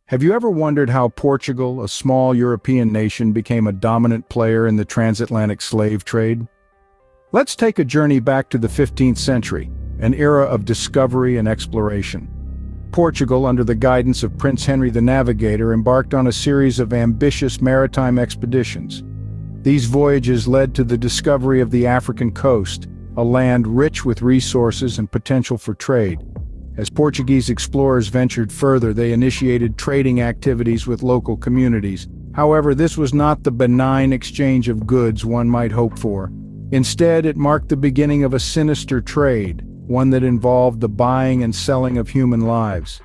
Have you ever wondered how Portugal, a small European nation, became a dominant player in the transatlantic slave trade? Let's take a journey back to the 15th century, an era of discovery and exploration. Portugal, under the guidance of Prince Henry the Navigator, embarked on a series of ambitious maritime expeditions. These voyages led to the discovery of the African coast, a land rich with resources and potential for trade. As Portuguese explorers ventured further, they initiated trading activities with local communities. However, this was not the benign exchange of goods one might hope for. Instead, it marked the beginning of a sinister trade, one that involved the buying and selling of human lives.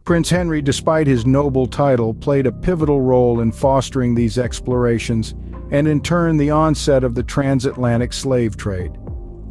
Prince Henry, despite his noble title, played a pivotal role in fostering these explorations and in turn the onset of the transatlantic slave trade.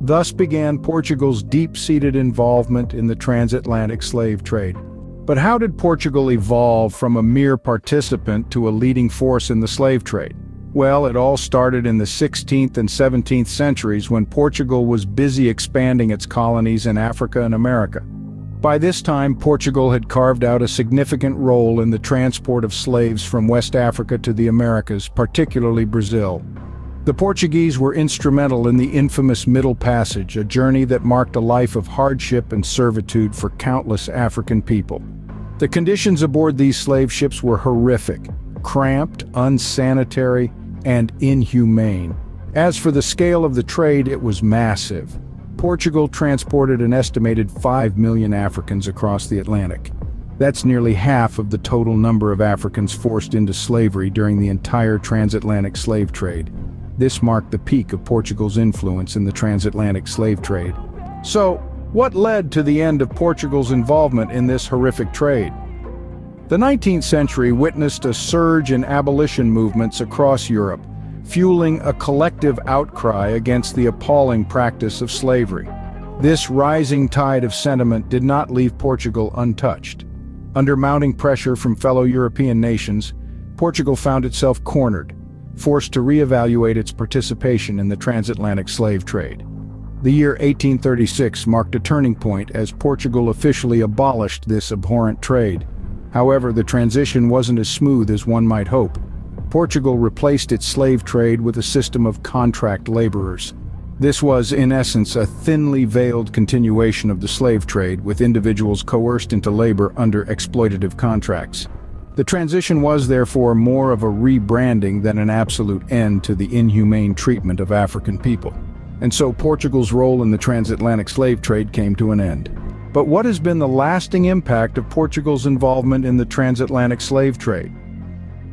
Thus began Portugal's deep-seated involvement in the transatlantic slave trade. But how did Portugal evolve from a mere participant to a leading force in the slave trade? Well, it all started in the 16th and 17th centuries when Portugal was busy expanding its colonies in Africa and America. By this time, Portugal had carved out a significant role in the transport of slaves from West Africa to the Americas, particularly Brazil. The Portuguese were instrumental in the infamous Middle Passage, a journey that marked a life of hardship and servitude for countless African people. The conditions aboard these slave ships were horrific, cramped, unsanitary, and inhumane. As for the scale of the trade, it was massive. Portugal transported an estimated 5 million Africans across the Atlantic. That's nearly half of the total number of Africans forced into slavery during the entire transatlantic slave trade. This marked the peak of Portugal's influence in the transatlantic slave trade. So, what led to the end of Portugal's involvement in this horrific trade? The 19th century witnessed a surge in abolition movements across Europe, fueling a collective outcry against the appalling practice of slavery. This rising tide of sentiment did not leave Portugal untouched. Under mounting pressure from fellow European nations, Portugal found itself cornered, forced to reevaluate its participation in the transatlantic slave trade. The year 1836 marked a turning point as Portugal officially abolished this abhorrent trade. However, the transition wasn't as smooth as one might hope. Portugal replaced its slave trade with a system of contract laborers. This was, in essence, a thinly veiled continuation of the slave trade, with individuals coerced into labor under exploitative contracts. The transition was, therefore, more of a rebranding than an absolute end to the inhumane treatment of African people. And so Portugal's role in the transatlantic slave trade came to an end. But what has been the lasting impact of Portugal's involvement in the transatlantic slave trade?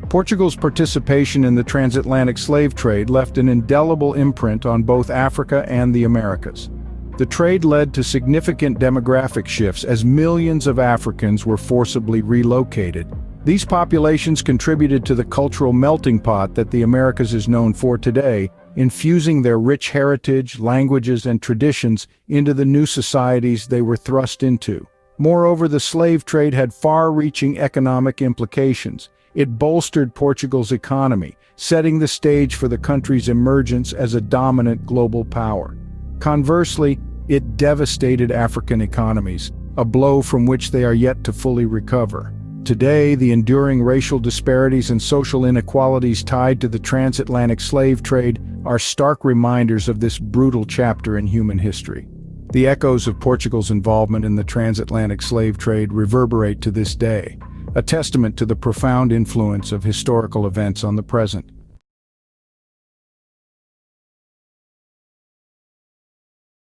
Portugal's participation in the transatlantic slave trade left an indelible imprint on both Africa and the Americas. The trade led to significant demographic shifts as millions of Africans were forcibly relocated. These populations contributed to the cultural melting pot that the Americas is known for today, infusing their rich heritage, languages, and traditions into the new societies they were thrust into. Moreover, the slave trade had far-reaching economic implications. It bolstered Portugal's economy, setting the stage for the country's emergence as a dominant global power. Conversely, it devastated African economies, a blow from which they are yet to fully recover. Today, the enduring racial disparities and social inequalities tied to the transatlantic slave trade are stark reminders of this brutal chapter in human history. The echoes of Portugal's involvement in the transatlantic slave trade reverberate to this day, a testament to the profound influence of historical events on the present.